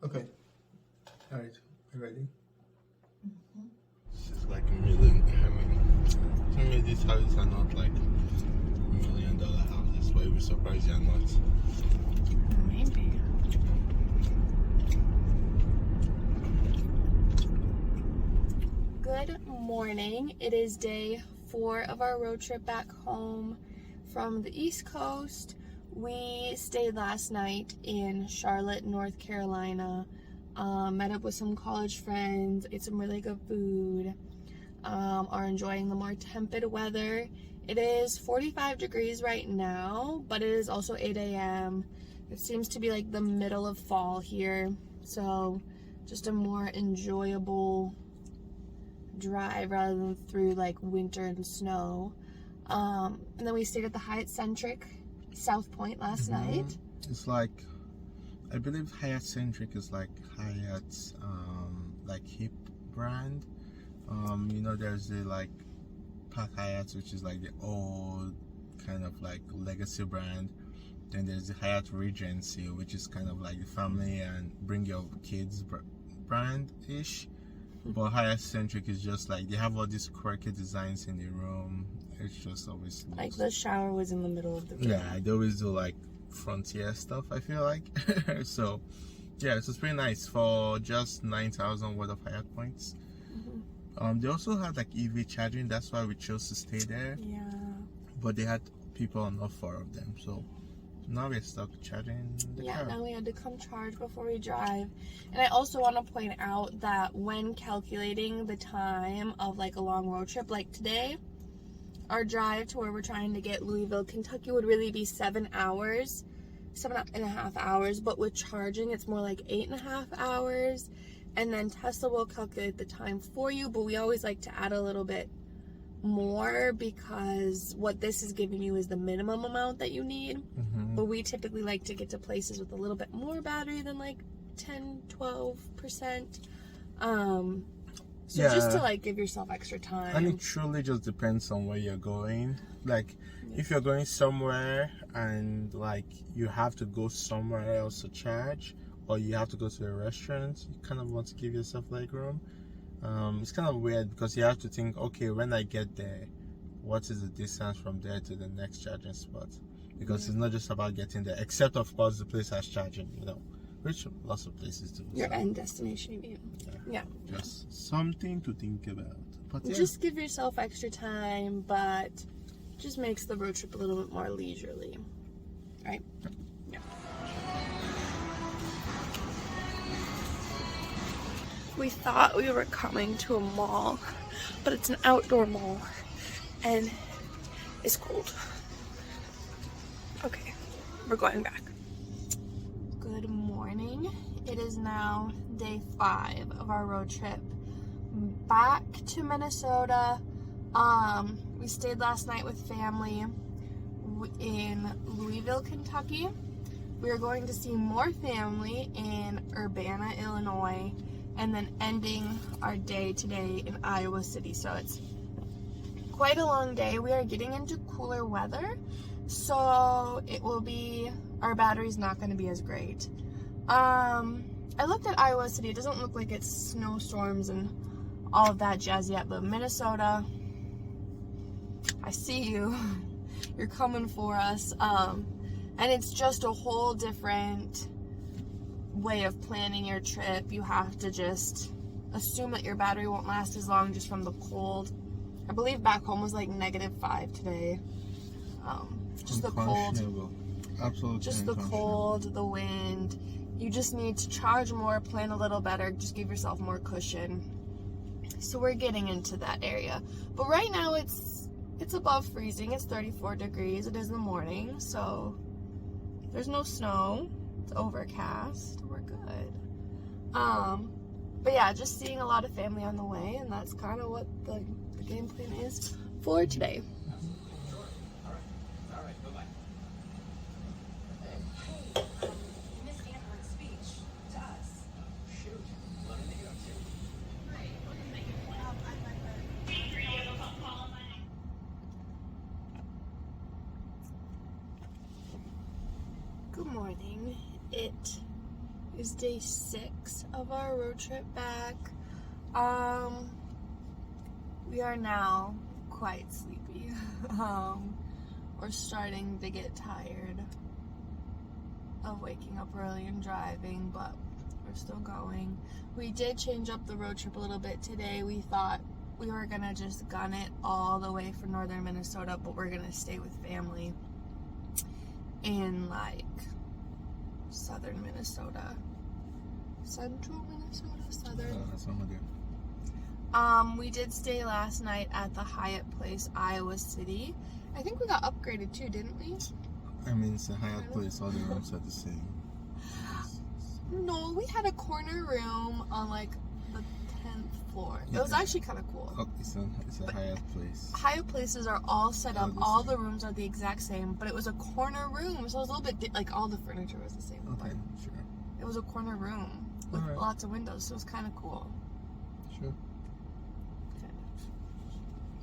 Okay. All right. You ready? It's just like a million. To me, these houses are not like $1 million houses, but you'll be surprised you're not. Maybe. Good morning. It is day 4 of our road trip back home from the East Coast. We stayed last night in Charlotte, North Carolina. Met up with some college friends, ate some really good food, are enjoying the more temperate weather. It is 45 degrees right now, but it is also 8 a.m. It seems to be like the middle of fall here, so just a more enjoyable drive rather than through like winter and snow. And then we stayed at the Hyatt Centric South Point last night. It's like, I believe Hyatt Centric is like Hyatt's like hip brand. You know, there's the like Park Hyatt, which is like the old kind of like legacy brand. Then there's the Hyatt Regency, which is kind of like the family and bring your kids brand ish. But Hyatt Centric is just like, they have all these quirky designs in the room. It's just always Like the shower was in the middle of the room. Yeah, they always do like frontier stuff, I feel like. So yeah, so it's pretty nice for just 9,000 worth of Hyatt points. They also had like EV charging, that's why we chose to stay there. Yeah. But they had people on all 4 of them, so now we're stuck charging the car. Now we had to come charge before we drive. And I also want to point out that when calculating the time of like a long road trip like today, our drive to where we're trying to get Louisville, Kentucky would really be 7 hours, 7.5 hours, but with charging it's more like 8.5 hours. And then Tesla will calculate the time for you, but we always like to add a little bit more because what this is giving you is the minimum amount that you need. But we typically like to get to places with a little bit more battery than like 10-12%. So Yeah. just to like give yourself extra time. And it truly just depends on where you're going. Like, if you're going somewhere and like you have to go somewhere else to charge, or you have to go to a restaurant, you kind of want to give yourself like room. It's kind of weird because you have to think, okay, when I get there, what is the distance from there to the next charging spot? Because it's not just about getting there, except of course the place has charging, you know, which lots of places do. Your end destination, you mean? Yeah. Just something to think about. But yeah. Just give yourself extra time, but just makes the road trip a little bit more leisurely, right? Yeah. We thought we were coming to a mall, but it's an outdoor mall, and it's cold. Okay, we're going back. Good morning. It is now day 5 of our road trip back to Minnesota. We stayed last night with family in Louisville, Kentucky. We are going to see more family in Urbana, Illinois, and then ending our day today in Iowa City. So it's quite a long day. We are getting into cooler weather, so it will be, our battery's not going to be as great. I looked at Iowa City. It doesn't look like it's snowstorms and all of that jazz yet, but Minnesota, I see you. You're coming for us. And it's just a whole different way of planning your trip. You have to just assume that your battery won't last as long just from the cold. I believe back home was like -5 today. Just the cold. Absolutely. Just the cold, the wind. You just need to charge more, plan a little better, just give yourself more cushion. So we're getting into that area. But right now it's above freezing. It's 34 degrees. It is the morning, so there's no snow. It's overcast. We're good. But yeah, just seeing a lot of family on the way, and that's kind of what the game plan is for today. Good morning. It is day 6 of our road trip back. We are now quite sleepy. We're starting to get tired of waking up early and driving, but we're still going. We did change up the road trip a little bit today. We thought we were gonna just gun it all the way for northern Minnesota, but we're gonna stay with family in like southern Minnesota. Central Minnesota? Southern? That's what I'm gonna do. We did stay last night at the Hyatt Place, Iowa City. I think we got upgraded too, didn't we? I mean, it's a Hyatt Place. All the rooms are the same. No, we had a corner room on like the 10th floor. It Yeah. was actually kind of cool. Oh, it's a Hyatt Place. Hyatt Places are all set up. the All same. the rooms are the exact same, but it was a corner room, so it was a little bit like all the furniture was the same. Okay, But sure. it was a corner room with Alright. lots of windows, so it was kind of cool. Sure.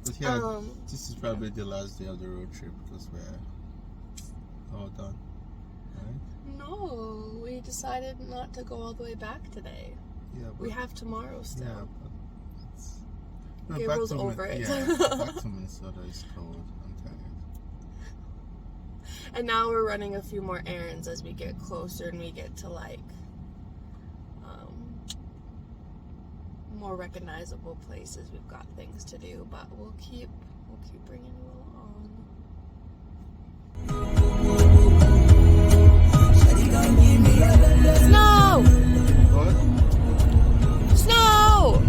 But yeah, Um, this is probably the last day of the road trip because we're all done. Right? No, we decided not to go all the way back today. Yeah, but, We have tomorrow still. yeah, but it's... Gabriel's over it. Yeah, back to Minnesota is cold. I'm tired. And now we're running a few more errands as we get closer and we get to like more recognizable places. We've got things to do, but we'll keep bringing you along. Snow! What? Snow!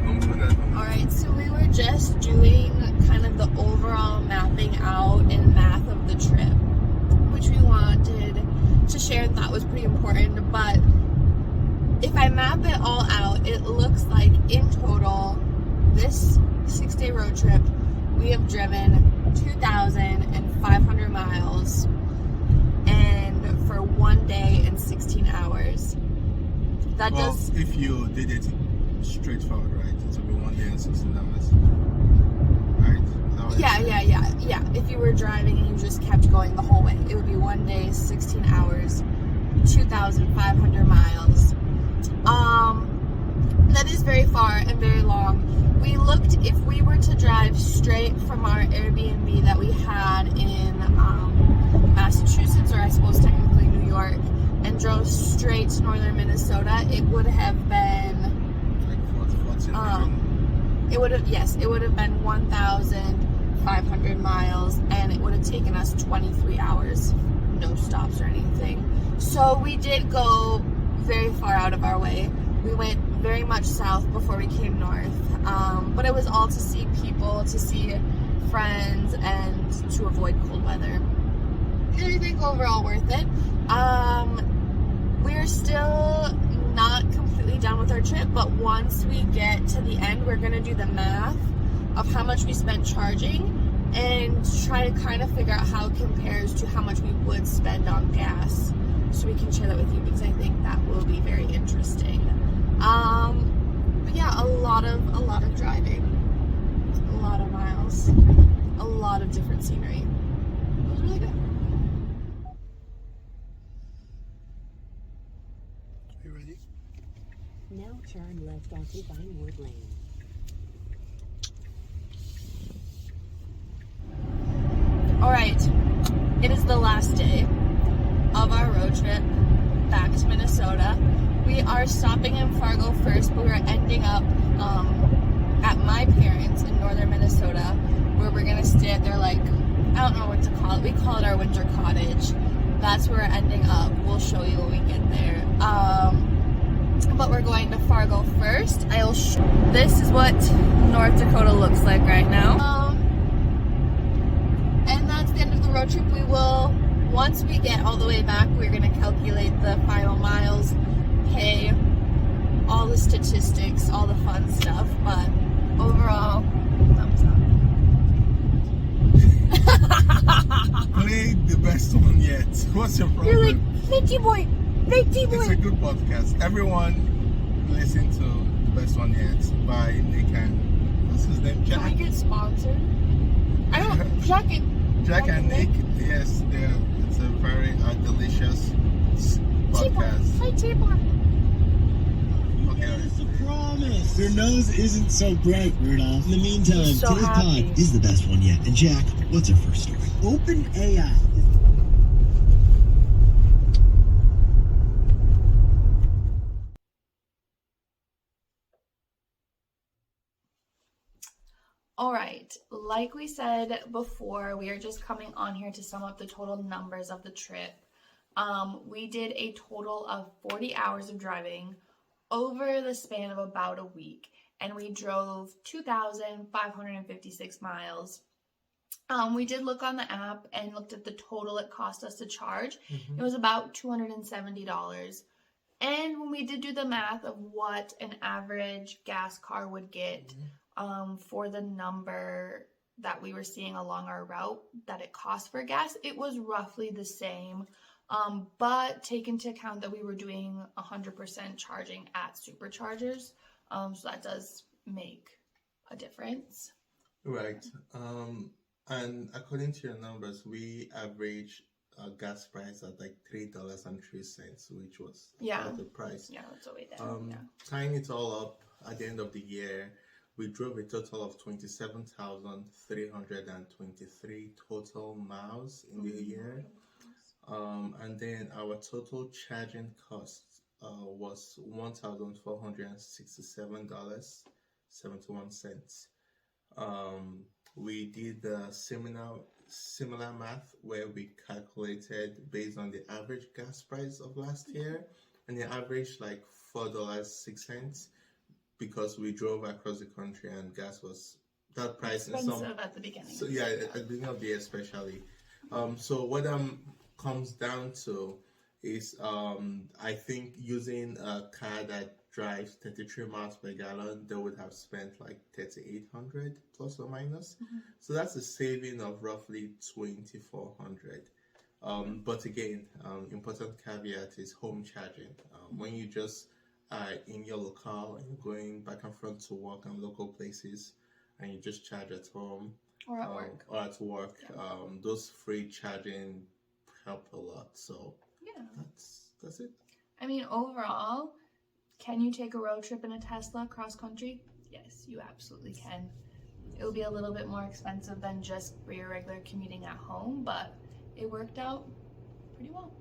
Don't put that. Alright, so we were just doing kind of the overall mapping out and math of the trip, which we wanted to share and thought was pretty important. But if I map it all out, it looks like in total, this 6-day road trip, we have driven 2,500 miles and for 1 day and 16 hours. That Well, does... if you did it straightforward, right? It would be 1 day and 16 hours. Right? Is that what you're saying? Yeah. If you were driving and you just kept going the whole way, it would be 1 day, 16 hours, 2,500 miles. That is very far and very long. We looked if we were to drive straight from our Airbnb that we had in Massachusetts, or I suppose technically New York, and drove straight to northern Minnesota, it would have been Like 14 it would have been 1,500 miles, and it would have taken us 23 hours, no stops or anything. So we did go very far out of our way. We went very much south before we came north, but it was all to see people, to see friends, and to avoid cold weather. And I think overall worth it. We're still not completely done with our trip, but once we get to the end, we're going to do the math of how much we spent charging and try to kind of figure out how it compares to how much we would spend on gas, so we can share that with you, because I think that will be very interesting. But yeah, a lot of driving, a lot of miles, a lot of different scenery. It was really good. Are you ready? Now turn left onto Vinewood Lane. Alright, it is the last day of our road trip back to Minnesota. We are stopping in Fargo first, but we're ending up at my parents' in northern Minnesota, where we're gonna stay at their, like, I don't know what to call it. We call it our winter cottage. That's where we're ending up. We'll show you when we get there. But we're going to Fargo first. This is what North Dakota looks like right now. And that's the end of the road trip. We will, once we get all the way back, we're going to calculate the final miles, pay, all the statistics, all the fun stuff. But overall, thumbs up. Play the best one yet. What's your problem? You're like, Mickey boy, Mickey It's a boy. good podcast. Everyone listen to the best one yet by Nick and what's his name? Can Jack. we get sponsored? I don't, Jack and Jack and Nick. Yes, It's a very delicious podcast. Hi, T-Bar. Okay. It's a promise. Your nose isn't so bright, Rudolph. In the meantime, He's so today's happy. pod is the best one yet. And Jack, what's our first story? OpenAI. All right, like we said before, we are just coming on here to sum up the total numbers of the trip. We did a total of 40 hours of driving over the span of about a week, and we drove 2,556 miles. We did look on the app and looked at the total it cost us to charge. Mm-hmm. It was about $270. And when we did do the math of what an average gas car would get for the number that we were seeing along our route that it cost for gas, it was roughly the same. But take into account that we were doing 100% charging at superchargers. So that does make a difference. Right. And according to your numbers, we averaged a gas price at like $3.03, which was quite the price. Yeah, that's what we did. Tying it all up, at the end of the year, we drove a total of 27,323 total miles in the year. And then our total charging cost was $1,467.71. We did similar math where we calculated based on the average gas price of last year, and the average like $4.06 because we drove across the country and gas was that price expensive at the beginning. So yeah, at the beginning of the year especially. So what comes down to is I think using a car that drives 33 miles per gallon, they would have spent like 3,800 plus or minus. So that's a saving of roughly 2,400. But again, important caveat is home charging. When you just are in your locale and you're going back and forth to work and local places, and you just charge at home or at work. Those free charging help a lot. So yeah, that's it. I mean, overall, can you take a road trip in a Tesla cross country? Yes, you absolutely can. It will be a little bit more expensive than just for your regular commuting at home, but it worked out pretty well.